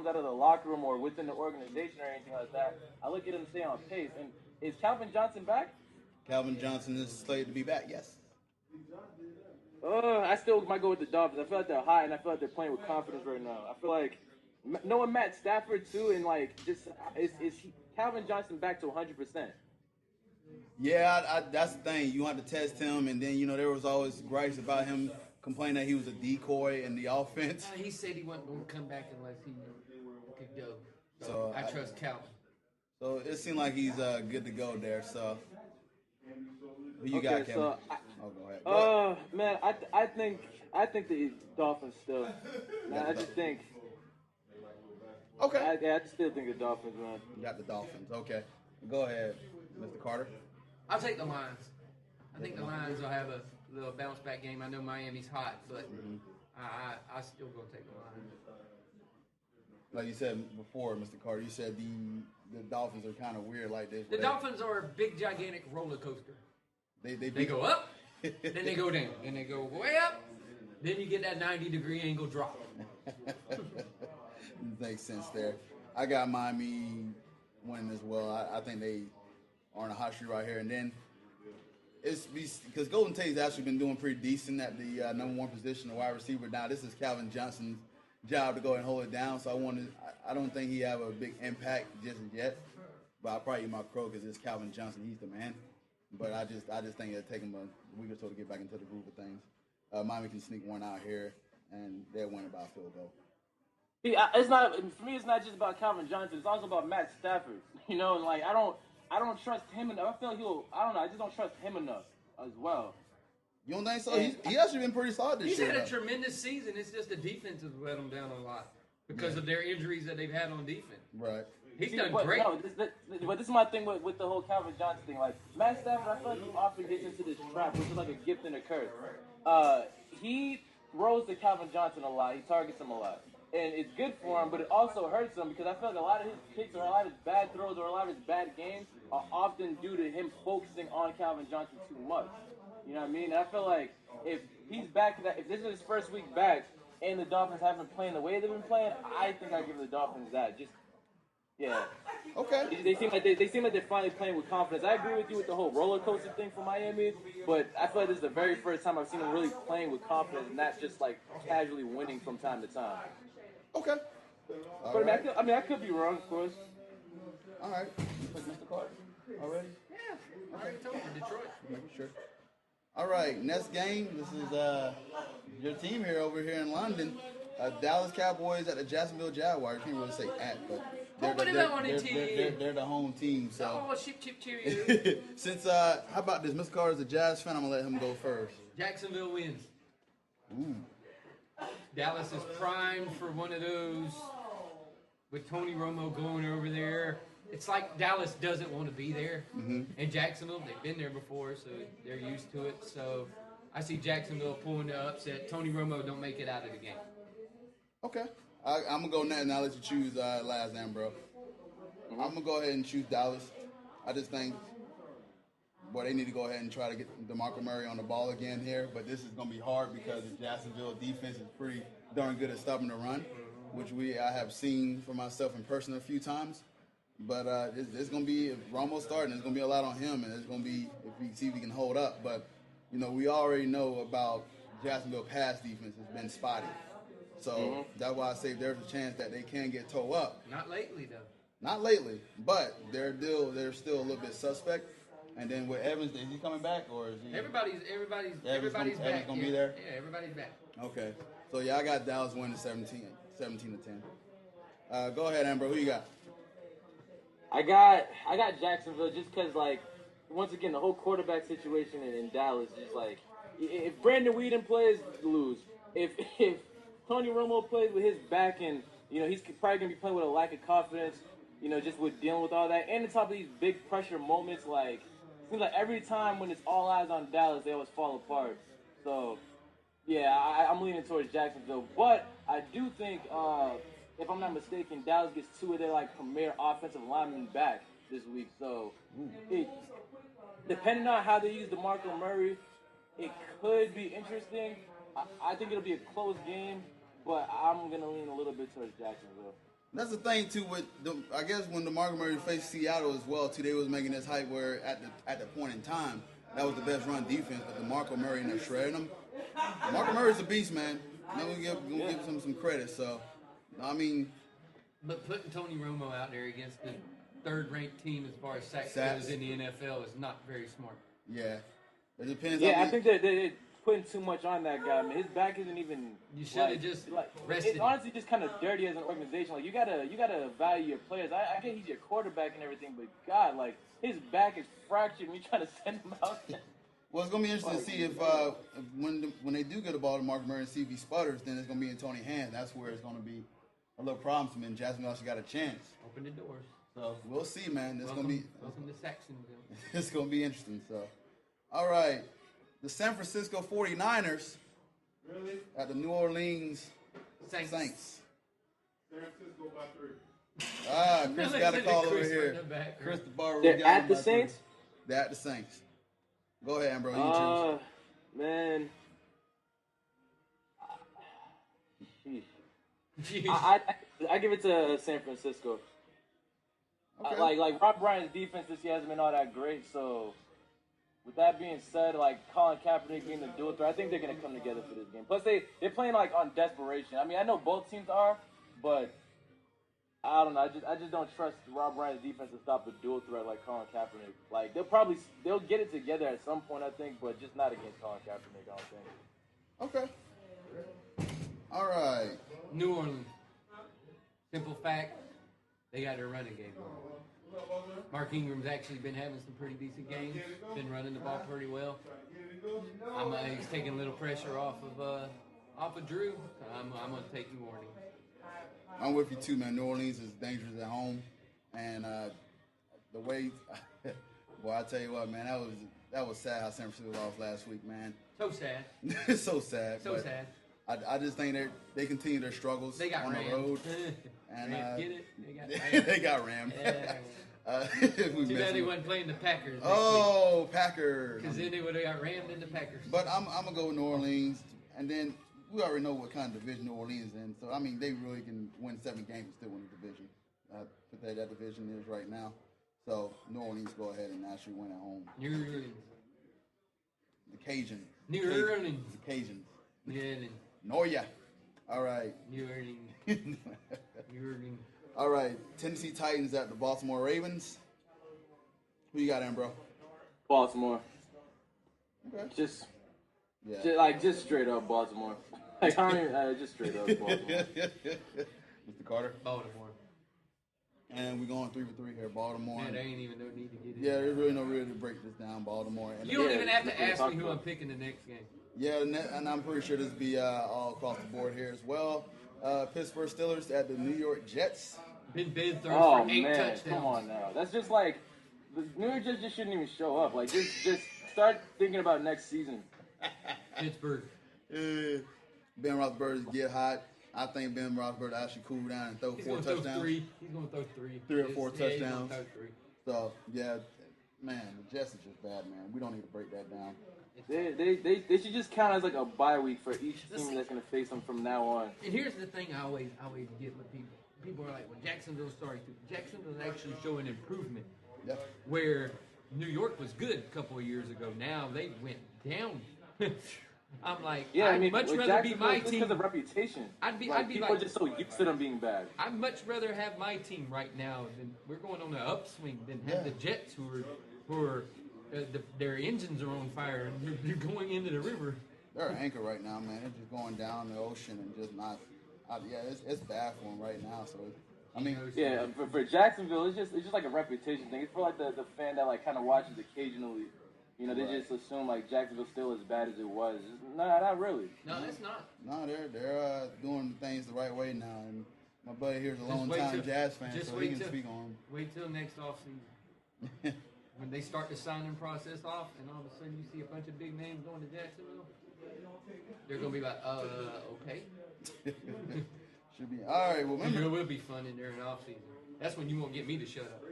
out of the locker room or within the organization or anything like that. I look at him stay on pace. And is Calvin Johnson back? Calvin Johnson is slated to be back. Yes. I still might go with the Dolphins. I feel like they're high, and I feel like they're playing with confidence right now. I feel like knowing Matt Stafford too, and like just is Calvin Johnson back to 100%? Yeah, that's the thing. You want to test him, and then there was always gripes about him complaining that he was a decoy in the offense. He said he wasn't going to come back unless he could go. So I trust Calvin. So it seemed like he's good to go there. So who you got, Kevin? So go ahead. Man, I think the Dolphins still. Man, I just think. Okay. I still think the Dolphins, man. You got the Dolphins. Okay. Go ahead, Mr. Carter. I'll take the Lions. I think the Lions will have a little bounce back game. I know Miami's hot, but I still gonna take the Lions. Like you said before, Mr. Carter, you said the Dolphins are kind of weird like this. The Dolphins are a big, gigantic roller coaster. They go up, then they go down, then they go way up, then you get that 90-degree angle drop. Makes sense there. I got Miami winning as well. I think they are on a hot streak right here. And then it's because Golden Tate's actually been doing pretty decent at the number one position, the wide receiver. Now this is Calvin Johnson's job to go and hold it down. So I don't think he have a big impact just yet. But I'll probably eat my crow because it's Calvin Johnson. He's the man. But I just think it'll take him a week or so to get back into the groove of things. Miami can sneak one out here, and they'll win by a field goal. See, it's not for me. It's not just about Calvin Johnson. It's also about Matt Stafford. And like I don't trust him enough. I feel like I don't know. I just don't trust him enough as well. You don't think so? He actually been pretty solid this year. He's had a tremendous season. It's just the defense has let him down a lot because of their injuries that they've had on defense. Right. He's done great. No, but this is my thing with the whole Calvin Johnson thing. Like Matt Stafford, I feel like he often gets into this trap, which is like a gift and a curse. He throws to Calvin Johnson a lot. He targets him a lot. And it's good for him, but it also hurts him because I feel like a lot of his picks or a lot of his bad throws or a lot of his bad games are often due to him focusing on Calvin Johnson too much. You know what I mean? And I feel like if he's back, if this is his first week back and the Dolphins haven't been playing the way they've been playing, I think I give the Dolphins that. Just yeah. Okay. They seem like they're finally playing with confidence. I agree with you with the whole roller coaster thing for Miami, but I feel like this is the very first time I've seen them really playing with confidence and not just like casually winning from time to time. Okay. But right. I could be wrong, of course. All right. You pick Mr. Carter already? Yeah. I already told you, Detroit. Making sure. All right. Next game. This is your team here over here in London. Dallas Cowboys at the Jacksonville Jaguars. You can't really say at, but they're the home team. So. Oh, chip cheerio. Since how about this? Mr. Carter's a Jazz fan. I'm gonna let him go first. Jacksonville wins. Ooh. Dallas is primed for one of those with Tony Romo going over there. It's like Dallas doesn't want to be there. Mm-hmm. And Jacksonville, they've been there before, so they're used to it. So I see Jacksonville pulling the upset. Tony Romo don't make it out of the game. Okay. I'm going to go next and I'll let you choose last name, bro. Mm-hmm. I'm going to go ahead and choose Dallas. I just think, they need to go ahead and try to get DeMarco Murray on the ball again here. But this is going to be hard because the Jacksonville defense is pretty darn good at stopping the run, which I have seen for myself in person a few times. But it's going to be, if Romo's starting, it's going to be a lot on him. And it's going to be, if we see if he can hold up. But, we already know about Jacksonville pass defense has been spotty. So that's why I say there's a chance that they can get toe up. Not lately, though. Not lately, but they're still a little bit suspect. And then with Evans, is he coming back or is he? Everybody's back. Evans gonna be there. Yeah, everybody's back. Okay, so I got Dallas winning 17 to 10. Go ahead, Amber. Who you got? I got Jacksonville just because once again the whole quarterback situation in Dallas is like if Brandon Whedon plays, lose. If Tony Romo plays with his back and he's probably gonna be playing with a lack of confidence. Just with dealing with all that, and on top of these big pressure moments, it seems like every time when it's all eyes on Dallas, they always fall apart. So, yeah, I'm leaning towards Jacksonville, but I do think, if I'm not mistaken, Dallas gets two of their premier offensive linemen back this week. So, depending on how they use DeMarco Murray, it could be interesting. I think it'll be a close game. but I'm gonna lean a little bit towards Jacksonville. That's the thing too. With I guess when DeMarco Murray faced Seattle as well, too, they was making this hype where at the point in time that was the best run defense. But DeMarco Murray and they're shredding them. DeMarco Murray's a beast, man. I'm gonna give him some credit. So, I mean, but putting Tony Romo out there against the third-ranked team as far as sacks goes in the NFL is not very smart. Yeah, it depends. Yeah, I think they're putting too much on that guy. I mean, his back isn't even. You should have just rested. It's honestly just kind of dirty as an organization. Like you gotta value your players. I get he's your quarterback and everything, but God, like his back is fractured and you're trying to send him out there. Well, it's gonna be interesting to see if when they do get the ball to Mark Murray and see if he sputters, then it's gonna be in Tony's hand. That's where it's gonna be a little problem for him. And Jacksonville actually got a chance. Open the doors. So we'll see, man. Welcome to Saxonville. It's gonna be interesting. So, all right, the San Francisco 49ers at the New Orleans Saints. San Francisco by 3. Chris got a call over here. Chris the bar. They're at the Saints. They're at the Saints. Go ahead, bro. You choose. Man. Jeez. I give it to San Francisco. Okay. Like Rob Bryant's defense this year hasn't been all that great. So, with that being said, like Colin Kaepernick being the dual threat, I think they're gonna come together for this game. Plus, they're playing like on desperation. I mean, I know both teams are, but I don't know. I just don't trust Rob Bryant's defense to stop a dual threat like Colin Kaepernick. Like they'll get it together at some point, I think, but just not against Colin Kaepernick. I don't think. Okay. All right. New Orleans. Simple fact, they got their running game. Mark Ingram's actually been having some pretty decent games. Been running the ball pretty well. He's taking a little pressure off of Drew. I'm gonna take New Orleans. I'm with you too, man. New Orleans is dangerous at home, and the way, boy, I tell you what, man, that was sad how San Francisco lost last week, man. So sad. It's so sad. So sad. I just think they continue their struggles They got on rammed. the road. And Get it? they got rammed. Yeah. Too bad they wasn't playing the Packers. Packers. Because then they would have got rammed in the Packers. But I'm gonna go with New Orleans, and then we already know what kind of division New Orleans is in. So I mean, they really can win 7 games and still win the division. Put that division is right now. So New Orleans go ahead and actually win at home. New Orleans. The Cajuns. New Orleans. The Cajuns. New Orleans. Noya. All right. New Orleans. New Orleans. All right. Tennessee Titans at the Baltimore Ravens. Who you got in, bro? Baltimore. Okay. Just Yeah. just straight up Baltimore. Like I don't even, just straight up Baltimore. Mr. Carter. Baltimore. And we're going 3 for 3 here. Baltimore. Man, there ain't even no need to get in. Yeah, there's really no reason to break this down. Baltimore. And You don't even have to ask me who I'm picking the next game. Yeah, and I'm pretty sure this will be all across the board here as well. Pittsburgh Steelers at the New York Jets. Ben throws Oh for 8 man, touchdowns. come on now. That's just like the New York Jets just shouldn't even show up. Like just start thinking about next season. Pittsburgh. Ben Roethlisberger get hot. I think Ben Roethlisberger actually cool down and throw He's 4 going to throw touchdowns. 3. He's going to throw 3. 3 or 4 Yeah, he's gonna touchdowns. throw 3. So yeah, man, the Jets is just bad, man. We don't need to break that down. They should just count as like a bye week for each team that's gonna face them from now on. And here's the thing I always get with people. People are like, well, Jacksonville's sorry too. Jacksonville's actually showing improvement. Yep. Where New York was good a couple of years ago. Now they went down. I'm like, Yeah, I'd much with rather be my just team. because of reputation. I'd be people like, are just so used to them being bad. I'd much rather have my team right now than we're going on the upswing than have the Jets who are their engines are on fire and you're going into the river. They're an anchor right now, man. They're just going down the ocean and just not. It's bad for them right now. So, I mean, Yeah, for Jacksonville, it's just like a reputation thing. It's for like the fan that like kind of watches occasionally. You know, they just assume like Jacksonville's still as bad as it was. Nah, not really. No, it's not. No, they're doing things the right way now. And my buddy here's a long-time Jazz fan, so he can speak on them. Wait till next offseason. When they start the signing process off, and all of a sudden you see a bunch of big names going to Jacksonville, they're going to be like, okay. Should be. All right, well, remember. It will be fun in there in offseason. That's when you won't get me to shut up.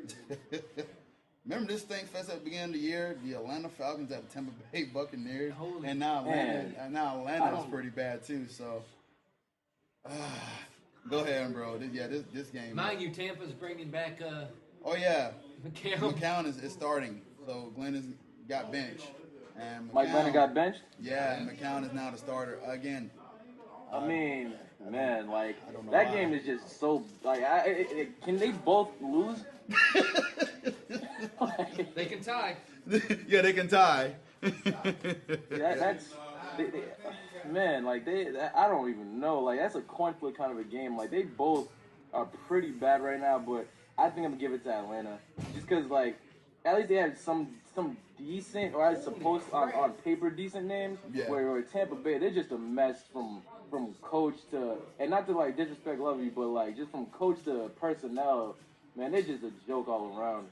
Remember this thing fest at the beginning of the year? The Atlanta Falcons at the Tampa Bay Buccaneers. Holy and now Atlanta is pretty bad too. So Go ahead, bro. This game. Mind you, Tampa's bringing back Oh yeah, McCown. McCown is starting. So Glenn has got benched, and Mike Glennon got benched. Yeah, and McCown is now the starter again. I mean, man, like I don't know that why. game is just so like. Can they both lose? They can tie. Yeah, they can tie. That's man, like I don't even know. Like that's a coin flip kind of a game. Like they both are pretty bad right now, but I think I'm gonna give it to Atlanta just because like at least they have some decent or I suppose on paper decent names. Yeah. Where Tampa Bay they're just a mess from coach to and not to like disrespect Lovey, but like just from coach to personnel. Man, they're just a joke all around.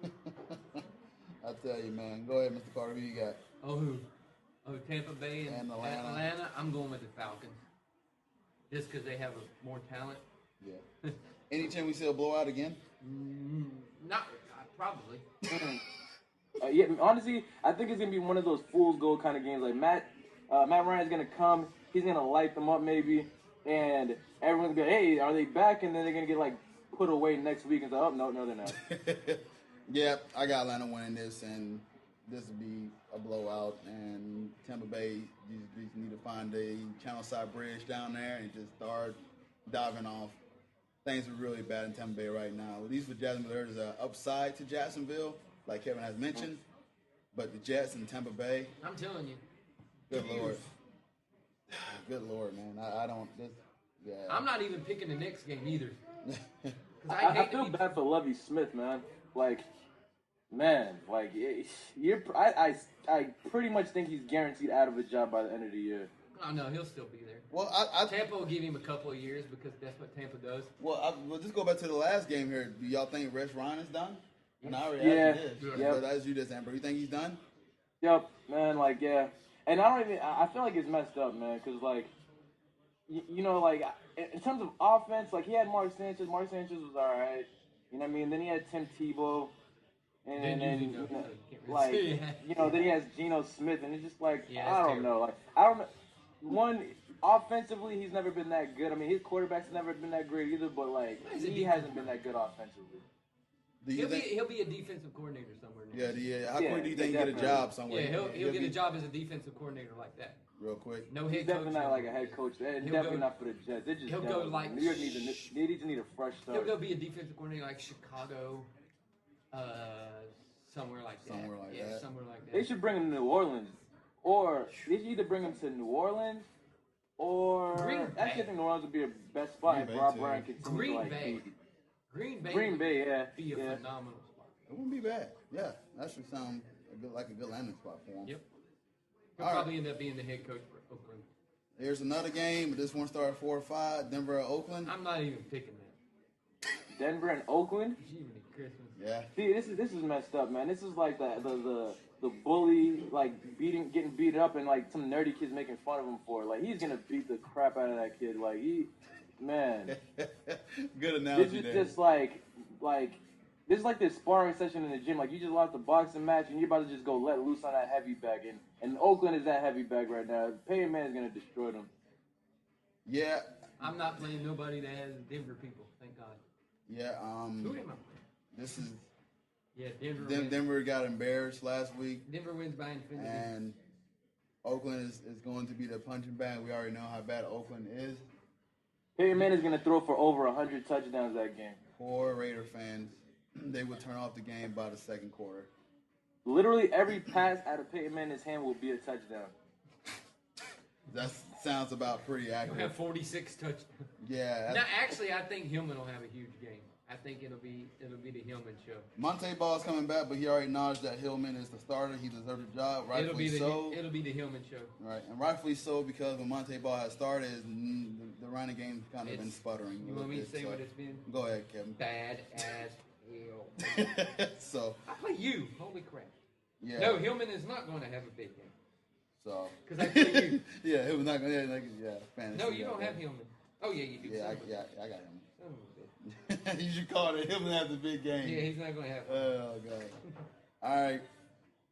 I tell you, man. Go ahead, Mr. Carter. Who you got? Oh, who? Oh, Tampa Bay and Atlanta. I'm going with the Falcons. Just because they have more talent. Yeah. Any chance we see a blowout again? Not probably. Yeah, honestly, I think it's gonna be one of those fool's gold kind of games. Like Matt Ryan's gonna come, he's gonna light them up maybe, and everyone's gonna be like, hey, are they back? And then they're gonna get like put away next week and say, oh no, they're not. Yeah, I got Atlanta winning this, and this will be a blowout. And Tampa Bay, you just need to find a channel side bridge down there and just start diving off. Things are really bad in Tampa Bay right now. At least with Jacksonville, there's an upside to Jacksonville, like Kevin has mentioned. But the Jets and Tampa Bay, I'm telling you. good Lord. Good Lord, man. I don't. Yeah. I'm not even picking the next game either. I feel bad for Lovey Smith, man. Like, man, like I pretty much think he's guaranteed out of a job by the end of the year. Oh no, he'll still be there. Well, Tampa will give him a couple of years because that's what Tampa does. Well, we'll just go back to the last game here. Do y'all think Rex Ryan is done? And I already Yeah. asked you this. Yep. But that's you this, Amber. You think he's done? Yep, man, like, yeah. And I feel like it's messed up, man, because, like, you know, like, in terms of offense, like, he had Mark Sanchez. Mark Sanchez was all right. You know what I mean? Then he had Tim Tebow. And then, you know, like, you know, then he has Geno Smith. And it's just like, Yeah, I don't know. Like, I don't know. One, offensively, he's never been that good. I mean, his quarterback's never been that great either, but, like, he hasn't been that good offensively. He'll be a defensive coordinator somewhere. Yeah. How quick do you think he get a job somewhere? Yeah, he'll get a job as a defensive coordinator like that. Real quick. No He's head coach. definitely not like a head coach. Definitely not for the Jets. They're just he'll go like New York needs a fresh start. He'll go be a defensive coordinator like Chicago, somewhere like that. Somewhere like that. They should bring him to New Orleans, or they should either bring him to New Orleans, or actually I think New Orleans would be a best spot if Rob Ryan continues to like beat. Green Bay, yeah. Be a phenomenal spot. It wouldn't be bad. Yeah, that should sound like a good landing spot for him. Yep. He'll probably end up being the head coach for Oakland. Here's another game. This one started 4-5. Denver at Oakland. I'm not even picking that. Denver and Oakland. Jiminy Christmas. Yeah. See, this is messed up, man. This is like the bully like getting beat up and like some nerdy kids making fun of him for it. Like he's gonna beat the crap out of that kid. Like man. Good analogy. This is just like this is like this sparring session in the gym. Like you just lost a boxing match and you're about to just go let loose on that heavy bag. And Oakland is that heavy bag right now. Peyton Manning is gonna destroy them. Yeah. I'm not playing nobody that has Denver people. Thank God. Yeah. Who am I playing? This is. Yeah, Denver. Denver got embarrassed last week. Denver wins by infinity. And Oakland is going to be the punching bag. We already know how bad Oakland is. Peyton Manning is gonna throw for over 100 touchdowns that game. Poor Raider fans. They would turn off the game by the second quarter. Literally every pass out of Peyton Manning's hand will be a touchdown. That sounds about pretty He'll accurate. have 46 touchdowns. Yeah. Now, actually, I think Hillman will have a huge game. I think it'll be the Hillman show. Monte Ball's coming back, but he already acknowledged that Hillman is the starter. He deserves the job, rightfully so. It'll be the Hillman show. Right, and rightfully so because when Monte Ball has started, the running game's kind of been sputtering. You want me to say what it's been? Go ahead, Kevin. Bad as hell. So I play you. Holy crap. Yeah. No, Hillman is not going to have a big game. So. Because I play you. Yeah, he was not going to. Fantasy. No, you don't have Hillman. Oh yeah, you do. Yeah, I got him. Son of a bitch. You should call it Hillman has the big game. Yeah, he's not going to have it. Oh God. All right,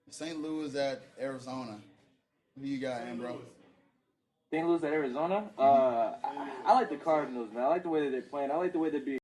St. Louis at Arizona. Who you got, Ambro? St. Louis at Arizona. I like the Cardinals, man. I like the way that they're playing. I like the way they're being